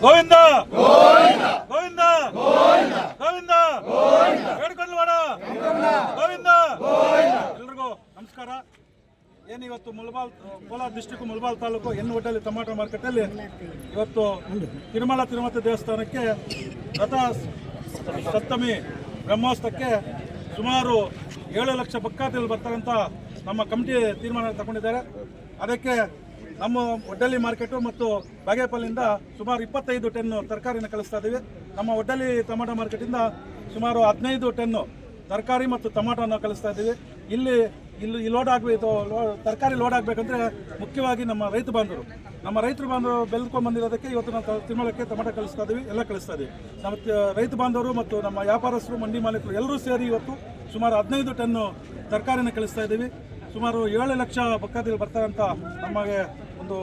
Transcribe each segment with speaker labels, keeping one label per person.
Speaker 1: ಗೋವಿಂದ ಗೋವಿಂದ ಗೋವಿಂದ ಬೇಡ್ಕೊಂಡ್ವಾಡ ಗೋವಿಂದ. ಎಲ್ರಿಗೂ ನಮಸ್ಕಾರ. ಏನಿವತ್ತು ಕೋಲಾರ ಡಿಸ್ಟಿಕ್ ಮುಳಬಾಲ್ ತಾಲೂಕು ಒಡ್ಡಲ್ಲಿ ಟೊಮಾಟೊ ಮಾರ್ಕೆಟಲ್ಲಿ ಇವತ್ತು ತಿರುಮಲ ದೇವಸ್ಥಾನಕ್ಕೆ ರಥ ಸಪ್ತಮಿ ಬ್ರಹ್ಮೋತ್ಸವಕ್ಕೆ ಸುಮಾರು 7 ಲಕ್ಷ ಭಕ್ತಾದಿಗಳು ಬರ್ತಾರಂತ ನಮ್ಮ ಕಮಿಟಿ ತೀರ್ಮಾನ ತಗೊಂಡಿದ್ದಾರೆ. ಅದಕ್ಕೆ ನಮ್ಮ ಒಡ್ಡಲ್ಲಿ ಮಾರ್ಕೆಟು ಮತ್ತು ಬಾಗೇಪಲ್ಲಿಂದ ಸುಮಾರು 25 ಟನ್ ತರಕಾರಿನ ಕಳಿಸ್ತಾ ಇದ್ದೀವಿ. ನಮ್ಮ ಒಡ್ಡಲ್ಲಿ ಟೊಮಾಟೊ ಮಾರ್ಕೆಟಿಂದ ಸುಮಾರು 15 ಟನ್ನು ತರಕಾರಿ ಮತ್ತು ಟೊಮಾಟೋನ ಕಳಿಸ್ತಾ ಇದ್ದೀವಿ. ಇಲ್ಲಿ ಲೋಡ್ ಆಗಬೇಕು, ತರಕಾರಿ ಲೋಡ್ ಆಗಬೇಕಂದ್ರೆ ಮುಖ್ಯವಾಗಿ ನಮ್ಮ ರೈತ ಬಾಂಧವರು ಬೆಳೆದುಕೊಂಡು ಬಂದಿರೋದಕ್ಕೆ ಇವತ್ತು ನಾವು ತಿರುಮಲಕ್ಕೆ ಟೊಮಾಟೊ ಕಳಿಸ್ತಾ ಇದ್ದೀವಿ, ಎಲ್ಲ ಕಳಿಸ್ತಾ ಇದ್ದೀವಿ. ನಮ್ಮ ರೈತ ಬಾಂಧವರು ಮತ್ತು ನಮ್ಮ ವ್ಯಾಪಾರಸ್ಥರು, ಮಂಡಿ ಮಾಲೀಕರು ಎಲ್ಲರೂ ಸೇರಿ ಇವತ್ತು ಸುಮಾರು 15 ಟನ್ನು ತರಕಾರಿನ ಕಳಿಸ್ತಾ ಇದ್ದೀವಿ. ಸುಮಾರು 7 ಲಕ್ಷ ಭಕ್ತಾದಿಗಳು ಬರ್ತಾರಂತ ನಮಗೆ ಒಂದು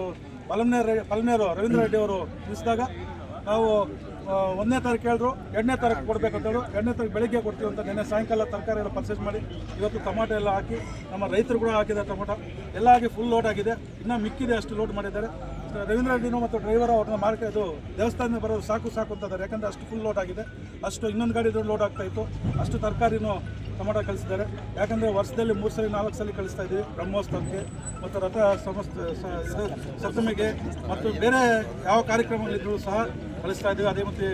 Speaker 1: ಪಲ್ನೇರು ರವೀಂದ್ರ ರೆಡ್ಡಿ ಅವರು ತಿಳಿಸಿದಾಗ ನಾವು 1ನೇ ತಾರೀಕು ಹೇಳಿದ್ರು, 2ನೇ ತಾರೀಕು ಕೊಡಬೇಕು ಅಂತೇಳಿ 2ನೇ ತಾರೀಕು ಬೆಳಗ್ಗೆ ಕೊಡ್ತೀವಿ ಅಂತ ನಿನ್ನೆ ಸಾಯಂಕಾಲ ತರಕಾರಿ ಎಲ್ಲ ಪರ್ಚೇಸ್ ಮಾಡಿ ಇವತ್ತು ಟೊಮಾಟೊ ಎಲ್ಲ ಹಾಕಿ ನಮ್ಮ ರೈತರು ಕೂಡ ಹಾಕಿದ್ದಾರೆ. ಟೊಮಾಟೊ ಎಲ್ಲ ಆಗಿ ಫುಲ್ ಲೋಡ್ ಆಗಿದೆ, ಇನ್ನೂ ಮಿಕ್ಕಿದೆ ಅಷ್ಟು ಲೋಡ್ ಮಾಡಿದ್ದಾರೆ. ರವೀಂದ್ರ ರೆಡ್ಡಿನೂ ಮತ್ತು ಡ್ರೈವರ್ ಅವ್ರನ್ನ ಇದು ದೇವಸ್ಥಾನದಿಂದ ಬರೋದು ಸಾಕು ಅಂತ ಇದ್ದಾರೆ, ಯಾಕಂದರೆ ಅಷ್ಟು ಫುಲ್ ಲೋಡ್ ಆಗಿದೆ. ಅಷ್ಟು ಇನ್ನೊಂದು ಗಾಡಿ ಲೋಡ್ ಆಗ್ತಾ ಇತ್ತು, ಅಷ್ಟು ತರಕಾರಿನೂ ಟೊಮಾಟೊ ಕಳಿಸಿದ್ದಾರೆ. ಯಾಕಂದರೆ ವರ್ಷದಲ್ಲಿ 3 ಸಲ 4 ಸಲ ಕಳಿಸ್ತಾ ಇದ್ದೀವಿ ಬ್ರಹ್ಮೋತ್ಸವಕ್ಕೆ ಮತ್ತು ರಥ ಸಪ್ತಮಿಗೆ ಮತ್ತು ಬೇರೆ ಯಾವ ಕಾರ್ಯಕ್ರಮಗಳಿದ್ರೂ ಸಹ ಕಳಿಸ್ತಾ ಇದ್ದೀವಿ. ಅದೇ ಮತ್ತು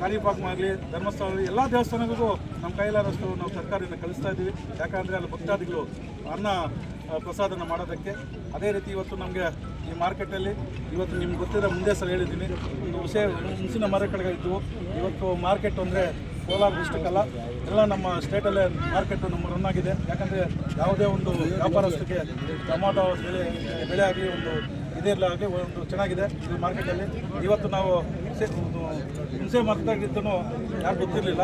Speaker 1: ಕಾಣಿಪಾಕ ಆಗಲಿ, ಧರ್ಮಸ್ಥಳ ಆಗಲಿ, ಎಲ್ಲ ದೇವಸ್ಥಾನಗಳಿಗೂ ನಮ್ಮ ಕೈಲಾದಷ್ಟು ನಾವು ತರಕಾರಿನ ಕಳಿಸ್ತಾ ಇದ್ದೀವಿ. ಯಾಕಂದರೆ ಅಲ್ಲಿ ಭಕ್ತಾದಿಗಳು ಅನ್ನ ಪ್ರಸಾದನ ಮಾಡೋದಕ್ಕೆ. ಅದೇ ರೀತಿ ಇವತ್ತು ನಮಗೆ ಈ ಮಾರ್ಕೆಟಲ್ಲಿ ಇವತ್ತು ನಿಮ್ಗೆ ಗೊತ್ತಿರೋ ಮುಂದೆ ಸಲ ಹೇಳಿದ್ದೀನಿ, ಒಂದು ಹುಣಸಿನ ಮರಕಡೆಗಳಿದ್ವು. ಇವತ್ತು ಮಾರ್ಕೆಟ್ ಅಂದರೆ ಕೋಲಾರ ಡಿಸ್ಟಿಕ್ ಅಲ್ಲ, ಎಲ್ಲ ನಮ್ಮ ಸ್ಟೇಟಲ್ಲೇ ಮಾರ್ಕೆಟು ನಮ್ಮ ರನ್ ಆಗಿದೆ. ಯಾಕಂದರೆ ಯಾವುದೇ ಒಂದು ವ್ಯಾಪಾರಸ್ಥರಿಗೆ ಟೊಮಾಟೊ ಬೆಳೆ ಆಗಲಿ ಒಂದು ಇದಿರಲಾಗಲಿ ಒಂದು ಚೆನ್ನಾಗಿದೆ ಈ ಮಾರ್ಕೆಟಲ್ಲಿ. ಇವತ್ತು ನಾವು ಹುಣಸೆ ಮರದಾಗಿದ್ದೂ ಯಾರು ಗೊತ್ತಿರಲಿಲ್ಲ.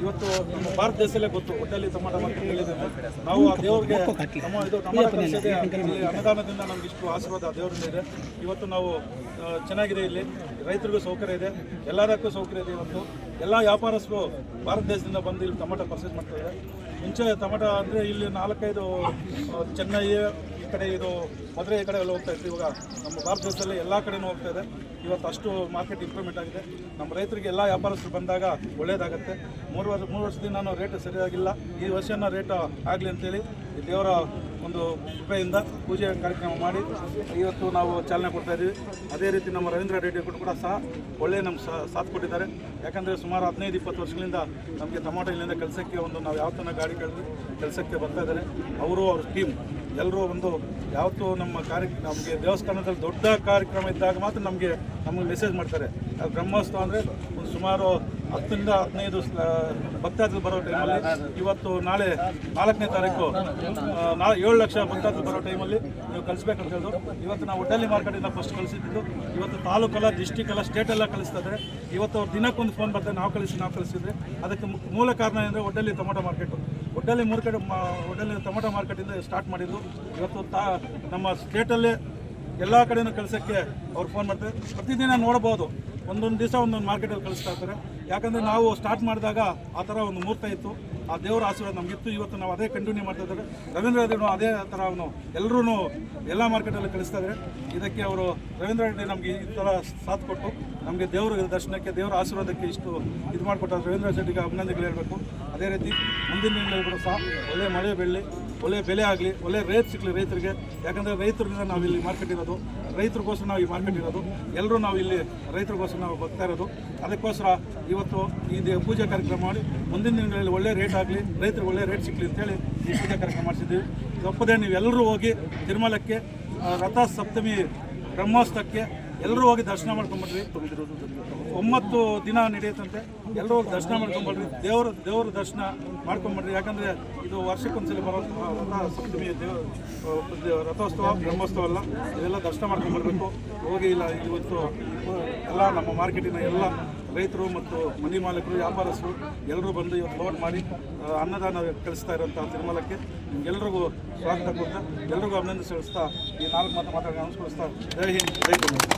Speaker 1: ಇವತ್ತು ನಮ್ಮ ಭಾರತ ದೇಶದಲ್ಲೇ ಗೊತ್ತು ಒಡ್ಡಲ್ಲಿ ಟೊಮಾಟೊ ಮಾರ್ಕೆಟ್ ಹೇಳಿದೆ. ನಾವು ಆ ದೇವ್ರಿಗೆ ಟೊಮಾಟೊ ಕಳಿಸಿದೆ, ಇಲ್ಲಿ ಅನುದಾನದಿಂದ ನಮ್ಗೆ ಇಷ್ಟು ಆಶೀರ್ವಾದ ದೇವರಿಂದ ಇದೆ. ಇವತ್ತು ನಾವು ಚೆನ್ನಾಗಿದೆ, ಇಲ್ಲಿ ರೈತರಿಗೂ ಸೌಕರ್ಯ ಇದೆ, ಎಲ್ಲದಕ್ಕೂ ಸೌಕರ್ಯ ಇದೆ. ಇವತ್ತು ಎಲ್ಲ ವ್ಯಾಪಾರಸ್ಥರು ಭಾರತ ದೇಶದಿಂದ ಬಂದು ಇಲ್ಲಿ ಟೊಮಾಟೊ ಪರ್ಚೇಸ್ ಮಾಡ್ತಾಯಿದ್ದಾರೆ. ಮುಂಚೆ ಟೊಮಾಟೊ ಅಂದರೆ ಇಲ್ಲಿ 4-5 ಚೆನ್ನೈ ಈ ಕಡೆ ಇದು ಮದುವೆ ಈ ಕಡೆ ಎಲ್ಲ ಹೋಗ್ತಾ ಇತ್ತು. ಇವಾಗ ನಮ್ಮ ಭಾರತ ದೇಶದಲ್ಲಿ ಎಲ್ಲ ಕಡೆನೂ ಹೋಗ್ತಾ ಇದೆ. ಇವತ್ತು ಅಷ್ಟು ಮಾರ್ಕೆಟ್ ಇಂಪ್ರೂವ್ಮೆಂಟ್ ಆಗಿದೆ. ನಮ್ಮ ರೈತರಿಗೆ ಎಲ್ಲ ವ್ಯಾಪಾರಸ್ಥರು ಬಂದಾಗ ಒಳ್ಳೆಯದಾಗುತ್ತೆ. 3 ವರ್ಷದಿಂದ ರೇಟ್ ಸರಿಯಾಗಿಲ್ಲ, ಈ ವರ್ಷನ ರೇಟ್ ಆಗಲಿ ಅಂತೇಳಿ ದೇವರ ಒಂದು ಕೃಪೆಯಿಂದ ಪೂಜೆ ಕಾರ್ಯಕ್ರಮ ಮಾಡಿ ಇವತ್ತು ನಾವು ಚಾಲನೆ ಕೊಡ್ತಾ ಇದ್ದೀವಿ. ಅದೇ ರೀತಿ ನಮ್ಮ ರವೀಂದ್ರ ರೆಡ್ಡಿ ಕೂಡ ಸಹ ಒಳ್ಳೆಯ ನಮ್ಮ ಸಾಥ್ ಕೊಟ್ಟಿದ್ದಾರೆ. ಯಾಕಂದರೆ ಸುಮಾರು 15-20 ವರ್ಷಗಳಿಂದ ನಮಗೆ ಟೊಮಾಟೊ ಇಲ್ಲಿಂದ ಕೆಲಸಕ್ಕೆ ಒಂದು ನಾವು ಯಾವ ಥರ ಗಾಡಿ ಕಳೆದು ಕೆಲಸಕ್ಕೆ ಬರ್ತಾ ಇದ್ದಾರೆ. ಅವರು ಅವ್ರ ಟೀಮ್ ಎಲ್ಲರೂ ಒಂದು ಯಾವತ್ತೂ ನಮಗೆ ದೇವಸ್ಥಾನದಲ್ಲಿ ದೊಡ್ಡ ಕಾರ್ಯಕ್ರಮ ಇದ್ದಾಗ ಮಾತ್ರ ನಮಗೆ ಮೆಸೇಜ್ ಮಾಡ್ತಾರೆ. ಬ್ರಹ್ಮೋತ್ಸವ ಅಂದರೆ ಒಂದು ಸುಮಾರು 10-15 ಭಕ್ತಾದಿಗಳು ಬರೋ ಟೈಮಲ್ಲಿ ಇವತ್ತು ನಾಳೆ 4ನೇ ತಾರೀಕು 7 ಲಕ್ಷ ಭಕ್ತಾದಿಗಳು ಬರೋ ಟೈಮಲ್ಲಿ ನೀವು ಕಳಿಸ್ಬೇಕಂತ ಹೇಳಿದ್ರು. ಇವತ್ತು ನಾವು ಒಡ್ಡಲ್ಲಿ ಮಾರ್ಕೆಟಿಂದ ಫಸ್ಟ್ ಕಳಿಸಿದ್ದು. ಇವತ್ತು ತಾಲೂಕಲ್ಲ, ಡಿಸ್ಟಿಕ್ ಎಲ್ಲ, ಸ್ಟೇಟ್ ಎಲ್ಲ ಕಳಿಸ್ತಾ ಇದ್ದಾರೆ. ಇವತ್ತು ಅವ್ರು ದಿನಕ್ಕೊಂದು ಫೋನ್ ಬರ್ತಾರೆ, ನಾವು ಕಳಿಸಿದ್ರೆ ಅದಕ್ಕೆ ಮೂಲ ಕಾರಣ ಅಂದರೆ ಒಡ್ಡಲ್ಲಿ ಟೊಮಾಟೊ ಮಾರ್ಕೆಟು. ಒಡ್ಡಲ್ಲಿ ಟೊಮಾಟೊ ಮಾರ್ಕೆಟಿಂದ ಸ್ಟಾರ್ಟ್ ಮಾಡಿದ್ದು. ಇವತ್ತು ನಮ್ಮ ಸ್ಟೇಟಲ್ಲೇ ಎಲ್ಲ ಕಡೆಯೂ ಕಳಿಸೋಕ್ಕೆ ಅವ್ರು ಫೋನ್ ಮಾಡ್ತಾರೆ. ಪ್ರತಿದಿನ ನೋಡ್ಬೋದು, ಒಂದೊಂದು ದಿವಸ ಒಂದೊಂದು ಮಾರ್ಕೆಟಲ್ಲಿ ಕಳಿಸ್ತಾ ಇರ್ತಾರೆ. ಯಾಕಂದರೆ ನಾವು ಸ್ಟಾರ್ಟ್ ಮಾಡಿದಾಗ ಆ ಥರ ಒಂದು ಮುಹೂರ್ತ ಇತ್ತು, ಆ ದೇವರ ಆಶೀರ್ವಾದ ನಮಗಿತ್ತು. ಇವತ್ತು ನಾವು ಅದೇ ಕಂಟಿನ್ಯೂ ಮಾಡ್ತಾ ಇದ್ದಾರೆ. ರವೀಂದ್ರ ರೆಡ್ಡಿನೂ ಅದೇ ಥರ ಅವನು ಎಲ್ಲರೂ ಎಲ್ಲ ಮಾರ್ಕೆಟಲ್ಲಿ ಕಳಿಸ್ತಾ ಇದ್ದಾರೆ. ಇದಕ್ಕೆ ಅವರು ರವೀಂದ್ರ ರೆಡ್ಡಿ ನಮಗೆ ಈ ಥರ ಸಾಥ್ ಕೊಟ್ಟು ನಮಗೆ ದೇವರ ದರ್ಶನಕ್ಕೆ, ದೇವರ ಆಶೀರ್ವಾದಕ್ಕೆ ಇಷ್ಟು ಇದು ಮಾಡಿಕೊಟ್ಟ ರವೀಂದ್ರ ರೆಡ್ಡಿಗೆ ಅಭಿನಂದನೆಗಳು ಹೇಳಬೇಕು. ಅದೇ ರೀತಿ ಮುಂದಿನ ದಿನಗಳಲ್ಲಿ ಕೂಡ ಸಹ ಒಳ್ಳೆ ಮಳೆ ಬೆಳೆ, ಒಳ್ಳೆ ಬೆಲೆ ಆಗಲಿ, ಒಳ್ಳೆ ರೇಟ್ ಸಿಗಲಿ ರೈತರಿಗೆ. ಯಾಕಂದರೆ ರೈತರಿಂದ ನಾವು ಇಲ್ಲಿ ಮಾರ್ಕೆಟ್ ಇರೋದು, ರೈತರಿಗೋಸ್ಕರ ನಾವು ಈ ಮಾರ್ಕೆಟ್ ಇರೋದು, ಎಲ್ಲರೂ ನಾವು ಇಲ್ಲಿ ರೈತರಿಗೋಸ್ಕರ ನಾವು ಬರ್ತಾ ಇರೋದು. ಅದಕ್ಕೋಸ್ಕರ ಇವತ್ತು ಈ ಪೂಜೆ ಕಾರ್ಯಕ್ರಮ ಮಾಡಿ ಮುಂದಿನ ದಿನಗಳಲ್ಲಿ ಒಳ್ಳೆ ರೇಟ್ ಆಗಲಿ, ರೈತರಿಗೆ ಒಳ್ಳೆ ರೇಟ್ ಸಿಗಲಿ ಅಂತೇಳಿ ಈ ಪೂಜೆ ಕಾರ್ಯಕ್ರಮ ಮಾಡಿಸಿದ್ದೀವಿ. ತಪ್ಪದೇ ನೀವೆಲ್ಲರೂ ಹೋಗಿ ತಿರುಮಲಕ್ಕೆ ರಥ ಸಪ್ತಮಿ ಬ್ರಹ್ಮೋತ್ಸವಕ್ಕೆ ಎಲ್ಲರೂ ಹೋಗಿ ದರ್ಶನ ಮಾಡ್ಕೊಂಡ್ಬರ್ರಿ. 9 ದಿನ ನಡೆಯುತ್ತಂತೆ, ಎಲ್ಲರೂ ಹೋಗಿ ದರ್ಶನ ಮಾಡ್ಕೊಂಡ್ಬರ್ರಿ, ದೇವರ ದರ್ಶನ ಮಾಡ್ಕೊಂಡ್ಬರ್ರಿ. ಯಾಕಂದರೆ ಇದು ವರ್ಷಕ್ಕೊಂದ್ಸಲ ಬರೋ ರಥ ಸಪ್ತಮಿ ರಥೋತ್ಸವ, ಬ್ರಹ್ಮೋತ್ಸವ ಅಲ್ಲ, ಇದೆಲ್ಲ ದರ್ಶನ ಮಾಡ್ಕೊಂಡ್ಬರ್ಬೇಕು. ಹೋಗಿ ಇಲ್ಲ ಇವತ್ತು ಎಲ್ಲ ನಮ್ಮ ಮಾರ್ಕೆಟಿನ ಎಲ್ಲ ರೈತರು ಮತ್ತು ಮಂಡಿ ಮಾಲೀಕರು, ವ್ಯಾಪಾರಸ್ಥರು ಎಲ್ಲರೂ ಬಂದು ಇವತ್ತು ಲೋಡ್ ಮಾಡಿ ಅನ್ನದಾನ ಕಳಿಸ್ತಾ ಇರೋಂಥ ತಿರುಮಲಕ್ಕೆ ನಿಮ್ಗೆಲ್ರಿಗೂ ಸ್ವಾಗತ ಕೊಡ್ತಾ, ಎಲ್ರಿಗೂ ಅಭಿನಂದನೆ ಸಲ್ಲಿಸ್ತಾ ಈ 4 ಮಾತಾಡಿ ಅನುಸ್ಕರಿಸ್ತಾ ಜೈ ಹಿಂದ್, ಜೈ ಕರ್ನಾಟಕ.